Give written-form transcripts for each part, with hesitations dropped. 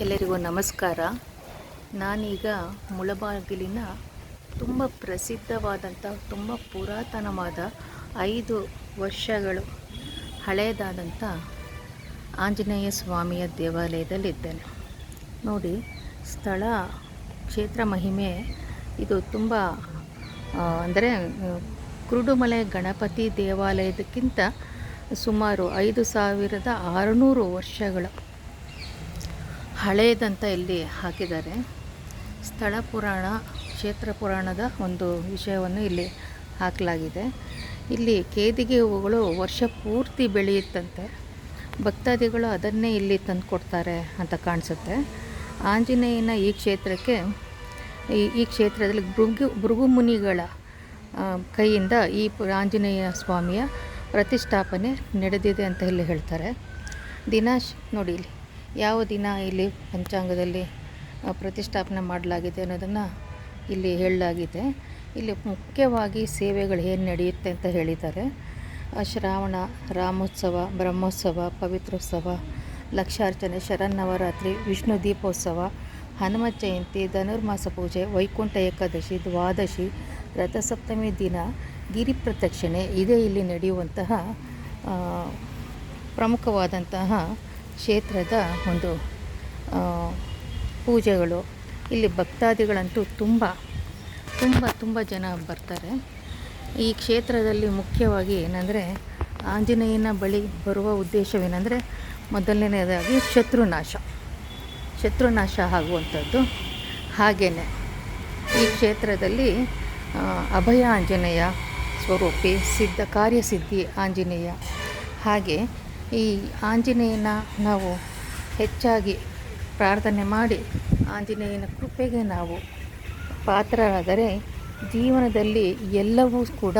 ಎಲ್ಲರಿಗೂ ನಮಸ್ಕಾರ. ನಾನೀಗ ಮುಳಬಾಗಿಲಿನ ತುಂಬ ಪ್ರಸಿದ್ಧವಾದಂಥ ತುಂಬ ಪುರಾತನವಾದ 5 ವರ್ಷಗಳು ಹಳೆಯದಾದಂಥ ಆಂಜನೇಯ ಸ್ವಾಮಿಯ ದೇವಾಲಯದಲ್ಲಿದ್ದೇನೆ. ನೋಡಿ, ಸ್ಥಳ ಕ್ಷೇತ್ರ ಮಹಿಮೆ ಇದು ತುಂಬ ಅಂದರೆ ಕುರುಡುಮಲೆ ಗಣಪತಿ ದೇವಾಲಯದಕ್ಕಿಂತ ಸುಮಾರು 5600 ವರ್ಷಗಳು ಹಳೆಯದಂತ ಇಲ್ಲಿ ಹಾಕಿದ್ದಾರೆ. ಸ್ಥಳ ಪುರಾಣ, ಕ್ಷೇತ್ರ ಪುರಾಣದ ಒಂದು ವಿಷಯವನ್ನು ಇಲ್ಲಿ ಹಾಕಲಾಗಿದೆ. ಇಲ್ಲಿ ಕೇದಿಗೆ ಹೂವುಗಳು ವರ್ಷ ಪೂರ್ತಿ ಬೆಳೆಯುತ್ತಂತೆ. ಭಕ್ತಾದಿಗಳು ಅದನ್ನೇ ಇಲ್ಲಿ ತಂದು ಕೊಡ್ತಾರೆ ಅಂತ ಕಾಣಿಸುತ್ತೆ. ಆಂಜನೇಯನ ಈ ಕ್ಷೇತ್ರಕ್ಕೆ ಈ ಕ್ಷೇತ್ರದಲ್ಲಿ ಭೃಗುಮುನಿಗಳ ಕೈಯಿಂದ ಈ ಆಂಜನೇಯ ಸ್ವಾಮಿಯ ಪ್ರತಿಷ್ಠಾಪನೆ ನಡೆದಿದೆ ಅಂತ ಇಲ್ಲಿ ಹೇಳ್ತಾರೆ. ದಿನ ನೋಡಿ, ಇಲ್ಲಿ ಯಾವ ದಿನ ಇಲ್ಲಿ ಪಂಚಾಂಗದಲ್ಲಿ ಪ್ರತಿಷ್ಠಾಪನೆ ಮಾಡಲಾಗಿದೆ ಅನ್ನೋದನ್ನು ಇಲ್ಲಿ ಹೇಳಲಾಗಿದೆ. ಇಲ್ಲಿ ಮುಖ್ಯವಾಗಿ ಸೇವೆಗಳು ಏನು ನಡೆಯುತ್ತೆ ಅಂತ ಹೇಳಿದ್ದಾರೆ. ಶ್ರಾವಣ, ರಾಮೋತ್ಸವ, ಬ್ರಹ್ಮೋತ್ಸವ, ಪವಿತ್ರೋತ್ಸವ, ಲಕ್ಷಾರ್ಚನೆ, ಶರನ್ನವರಾತ್ರಿ, ವಿಷ್ಣು ದೀಪೋತ್ಸವ, ಹನುಮ ಜಯಂತಿ, ಧನುರ್ಮಾಸ ಪೂಜೆ, ವೈಕುಂಠ ಏಕಾದಶಿ, ದ್ವಾದಶಿ, ರಥಸಪ್ತಮಿ ದಿನ ಗಿರಿ ಪ್ರದಕ್ಷಿಣೆ ಇದೇ ಇಲ್ಲಿ ನಡೆಯುವಂತಹ ಪ್ರಮುಖವಾದಂತಹ ಕ್ಷೇತ್ರದ ಒಂದು ಪೂಜೆಗಳು. ಇಲ್ಲಿ ಭಕ್ತಾದಿಗಳಂತೂ ತುಂಬ ಜನ ಬರ್ತಾರೆ. ಈ ಕ್ಷೇತ್ರದಲ್ಲಿ ಮುಖ್ಯವಾಗಿ ಏನಂದರೆ ಆಂಜನೇಯನ ಬಳಿ ಬರುವ ಉದ್ದೇಶವೇನೆಂದರೆ ಮೊದಲನೇದಾಗಿ ಶತ್ರುನಾಶ ಆಗುವಂಥದ್ದು. ಹಾಗೆಯೇ ಈ ಕ್ಷೇತ್ರದಲ್ಲಿ ಅಭಯ ಆಂಜನೇಯ ಸ್ವರೂಪಿ, ಕಾರ್ಯಸಿದ್ಧಿ ಆಂಜನೇಯ. ಹಾಗೆ ಈ ಆಂಜನೇಯನ ನಾವು ಹೆಚ್ಚಾಗಿ ಪ್ರಾರ್ಥನೆ ಮಾಡಿ ಆಂಜನೇಯನ ಕೃಪೆಗೆ ನಾವು ಪಾತ್ರರಾದರೆ ಜೀವನದಲ್ಲಿ ಎಲ್ಲವೂ ಕೂಡ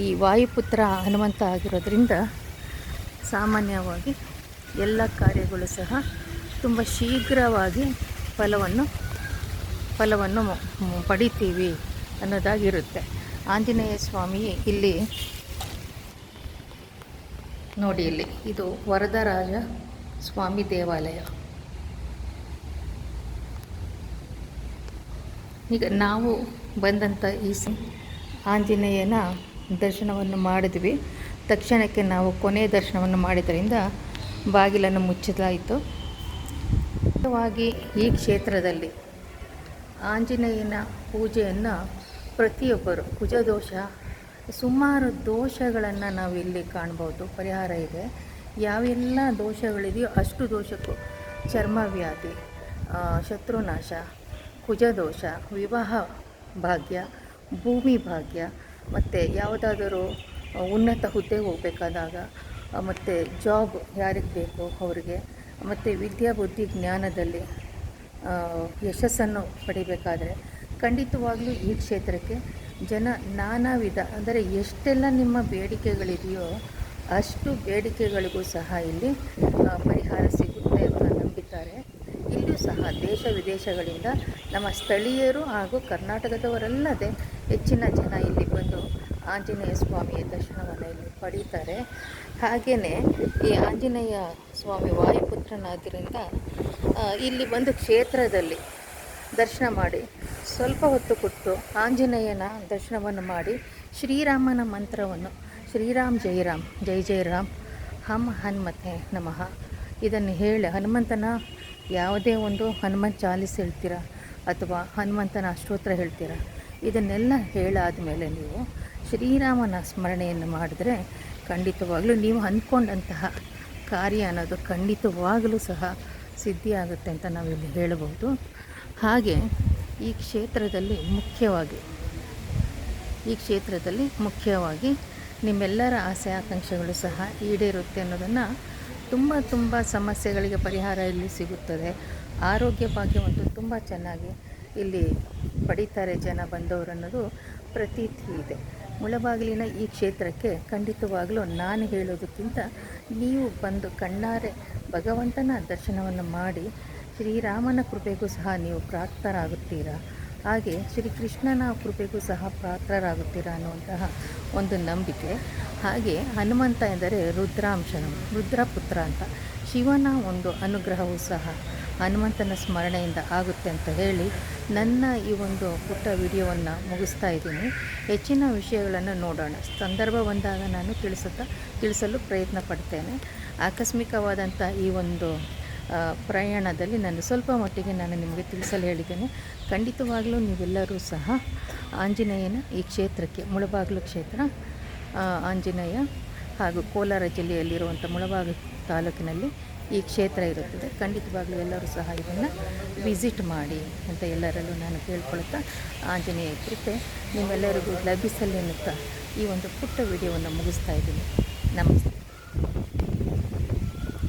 ಈ ವಾಯುಪುತ್ರ ಹನುಮಂತ ಆಗಿರೋದ್ರಿಂದ ಸಾಮಾನ್ಯವಾಗಿ ಎಲ್ಲ ಕಾರ್ಯಗಳು ಸಹ ತುಂಬ ಶೀಘ್ರವಾಗಿ ಫಲವನ್ನು ಪಡಿತೀವಿ ಅನ್ನೋದಾಗಿರುತ್ತೆ. ಆಂಜನೇಯ ಸ್ವಾಮಿ ಇಲ್ಲಿ ನೋಡಿ, ಇಲ್ಲಿ ಇದು ವರದರಾಜ ಸ್ವಾಮಿ ದೇವಾಲಯ. ಈಗ ನಾವು ಬಂದಂಥ ಈ ಆಂಜನೇಯನ ದರ್ಶನವನ್ನು ಮಾಡಿದ್ವಿ. ತಕ್ಷಣಕ್ಕೆ ನಾವು ಕೊನೆಯ ದರ್ಶನವನ್ನು ಮಾಡಿದ್ದರಿಂದ ಬಾಗಿಲನ್ನು ಮುಚ್ಚಲಾಯಿತು. ಮುಖ್ಯವಾಗಿ ಈ ಕ್ಷೇತ್ರದಲ್ಲಿ ಆಂಜನೇಯನ ಪೂಜೆಯನ್ನು ಪ್ರತಿಯೊಬ್ಬರು ಕುಜದೋಷ, ಸುಮಾರು ದೋಷಗಳನ್ನು ನಾವು ಇಲ್ಲಿ ಕಾಣ್ಬೋದು. ಪರಿಹಾರ ಇದೆ. ಯಾವೆಲ್ಲ ದೋಷಗಳಿದೆಯೋ ಅಷ್ಟು ದೋಷಕ್ಕೂ ಚರ್ಮವ್ಯಾಧಿ, ಶತ್ರುನಾಶ, ಕುಜದೋಷ, ವಿವಾಹ ಭಾಗ್ಯ, ಭೂಮಿ ಭಾಗ್ಯ, ಮತ್ತು ಯಾವುದಾದರೂ ಉನ್ನತ ಹುದ್ದೆಗೆ ಹೋಗಬೇಕಾದಾಗ, ಮತ್ತು ಜಾಬ್ ಯಾರಿಗೆ ಬೇಕೋ ಅವರಿಗೆ, ಮತ್ತು ವಿದ್ಯಾಬುದ್ಧಿ ಜ್ಞಾನದಲ್ಲಿ ಯಶಸ್ಸನ್ನು ಪಡಿಬೇಕಾದರೆ ಖಂಡಿತವಾಗಲೂ ಈ ಕ್ಷೇತ್ರಕ್ಕೆ ಜನ ನಾನಾ ವಿಧ, ಅಂದರೆ ಎಷ್ಟೆಲ್ಲ ನಿಮ್ಮ ಬೇಡಿಕೆಗಳಿದೆಯೋ ಅಷ್ಟು ಬೇಡಿಕೆಗಳಿಗೂ ಸಹ ಇಲ್ಲಿ ಪರಿಹಾರ ಸಿಗುತ್ತೆ ಅಂತ ನಂಬಿದ್ದಾರೆ. ಇಲ್ಲೂ ಸಹ ದೇಶ ವಿದೇಶಗಳಿಂದ ನಮ್ಮ ಸ್ಥಳೀಯರು ಹಾಗೂ ಕರ್ನಾಟಕದವರಲ್ಲದೆ ಹೆಚ್ಚಿನ ಜನ ಇಲ್ಲಿ ಬಂದು ಆಂಜನೇಯ ಸ್ವಾಮಿಯ ದರ್ಶನವನ್ನು ಇಲ್ಲಿ ಪಡೀತಾರೆ. ಹಾಗೆಯೇ ಈ ಆಂಜನೇಯ ಸ್ವಾಮಿ ವಾಯುಪುತ್ರನಾದ್ದರಿಂದ ಇಲ್ಲಿ ಬಂದು ಕ್ಷೇತ್ರದಲ್ಲಿ ದರ್ಶನ ಮಾಡಿ ಸ್ವಲ್ಪ ಹೊತ್ತು ಕೊಟ್ಟು ಆಂಜನೇಯನ ದರ್ಶನವನ್ನು ಮಾಡಿ ಶ್ರೀರಾಮನ ಮಂತ್ರವನ್ನು ಶ್ರೀರಾಮ್ ಜೈ ರಾಮ್ ಜೈ ಜೈ ರಾಮ್ ಹಮ್ ಹನುಮತೆ ನಮಃ ಇದನ್ನು ಹೇಳಿ ಹನುಮಂತನ ಯಾವುದೇ ಒಂದು ಹನುಮಂತ ಚಾಲಿಸ್ ಹೇಳ್ತೀರಾ ಅಥವಾ ಹನುಮಂತನ ಅಷ್ಟೋತ್ರ ಹೇಳ್ತೀರಾ, ಇದನ್ನೆಲ್ಲ ಹೇಳಾದ ಮೇಲೆ ನೀವು ಶ್ರೀರಾಮನ ಸ್ಮರಣೆಯನ್ನು ಮಾಡಿದ್ರೆ ಖಂಡಿತವಾಗಲೂ ನೀವು ಅಂದ್ಕೊಂಡಂತಹ ಕಾರ್ಯ ಅನ್ನೋದು ಖಂಡಿತವಾಗಲೂ ಸಹ ಸಿದ್ಧಿಯಾಗುತ್ತೆ ಅಂತ ನಾವಿಲ್ಲಿ ಹೇಳಬಹುದು. ಹಾಗೆ ಈ ಕ್ಷೇತ್ರದಲ್ಲಿ ಮುಖ್ಯವಾಗಿ ನಿಮ್ಮೆಲ್ಲರ ಆಸೆ ಆಕಾಂಕ್ಷೆಗಳು ಸಹ ಈಡೇರುತ್ತೆ ಅನ್ನೋದನ್ನು ತುಂಬ ಸಮಸ್ಯೆಗಳಿಗೆ ಪರಿಹಾರ ಇಲ್ಲಿ ಸಿಗುತ್ತದೆ. ಆರೋಗ್ಯ ಭಾಗ್ಯವಂತೂ ತುಂಬ ಚೆನ್ನಾಗಿ ಇಲ್ಲಿ ಪಡೀತಾರೆ ಜನ ಬಂದವರು ಅನ್ನೋದು ಪ್ರತೀತಿ ಇದೆ. ಮುಳಬಾಗಿಲಿನ ಈ ಕ್ಷೇತ್ರಕ್ಕೆ ಖಂಡಿತವಾಗಲೂ ನಾನು ಹೇಳೋದಕ್ಕಿಂತ ನೀವು ಬಂದು ಕಣ್ಣಾರೆ ಭಗವಂತನ ದರ್ಶನವನ್ನು ಮಾಡಿ ಶ್ರೀರಾಮನ ಕೃಪೆಗೂ ಸಹ ನೀವು ಪಾತ್ರರಾಗುತ್ತೀರಾ. ಹಾಗೆ ಶ್ರೀಕೃಷ್ಣನ ಕೃಪೆಗೂ ಸಹ ಪಾತ್ರರಾಗುತ್ತೀರಾ ಅನ್ನುವಂತಹ ಒಂದು ನಂಬಿಕೆ. ಹಾಗೆ ಹನುಮಂತ ಎಂದರೆ ರುದ್ರಾಂಶನ ರುದ್ರಪುತ್ರ ಅಂತ ಶಿವನ ಒಂದು ಅನುಗ್ರಹವೂ ಸಹ ಹನುಮಂತನ ಸ್ಮರಣೆಯಿಂದ ಆಗುತ್ತೆ ಅಂತ ಹೇಳಿ ನನ್ನ ಈ ಒಂದು ಪುಟ್ಟ ವಿಡಿಯೋವನ್ನು ಮುಗಿಸ್ತಾ ಇದ್ದೀನಿ. ಹೆಚ್ಚಿನ ವಿಷಯಗಳನ್ನು ನೋಡೋಣ. ಸಂದರ್ಭ ಬಂದಾಗ ನಾನು ತಿಳಿಸಲು ಪ್ರಯತ್ನ ಪಡ್ತೇನೆ. ಆಕಸ್ಮಿಕವಾದಂಥ ಈ ಒಂದು ಪ್ರಯಾಣದಲ್ಲಿ ನಾನು ಸ್ವಲ್ಪ ಮಟ್ಟಿಗೆ ನಾನು ನಿಮಗೆ ತಿಳಿಸಲು ಹೇಳಿದ್ದೇನೆ. ಖಂಡಿತವಾಗಲೂ ನೀವೆಲ್ಲರೂ ಸಹ ಆಂಜನೇಯನ ಈ ಕ್ಷೇತ್ರಕ್ಕೆ, ಮುಳಬಾಗಿಲು ಕ್ಷೇತ್ರ ಆಂಜನೇಯ ಹಾಗೂ ಕೋಲಾರ ಜಿಲ್ಲೆಯಲ್ಲಿರುವಂಥ ಮುಳಬಾಗಿಲು ತಾಲೂಕಿನಲ್ಲಿ ಈ ಕ್ಷೇತ್ರ ಇರುತ್ತದೆ. ಖಂಡಿತವಾಗಲೂ ಎಲ್ಲರೂ ಸಹ ಇದನ್ನು ವಿಸಿಟ್ ಮಾಡಿ ಅಂತ ಎಲ್ಲರಲ್ಲೂ ನಾನು ಕೇಳ್ಕೊಳ್ತಾ, ಆಂಜನೇಯ ಕೃಪೆ ನಿಮ್ಮೆಲ್ಲರಿಗೂ ಲಭಿಸಲೆನ್ನುತ್ತಾ ಈ ಒಂದು ಪುಟ್ಟ ವಿಡಿಯೋವನ್ನು ಮುಗಿಸ್ತಾ ಇದ್ದೀನಿ. ನಮಸ್ತೆ.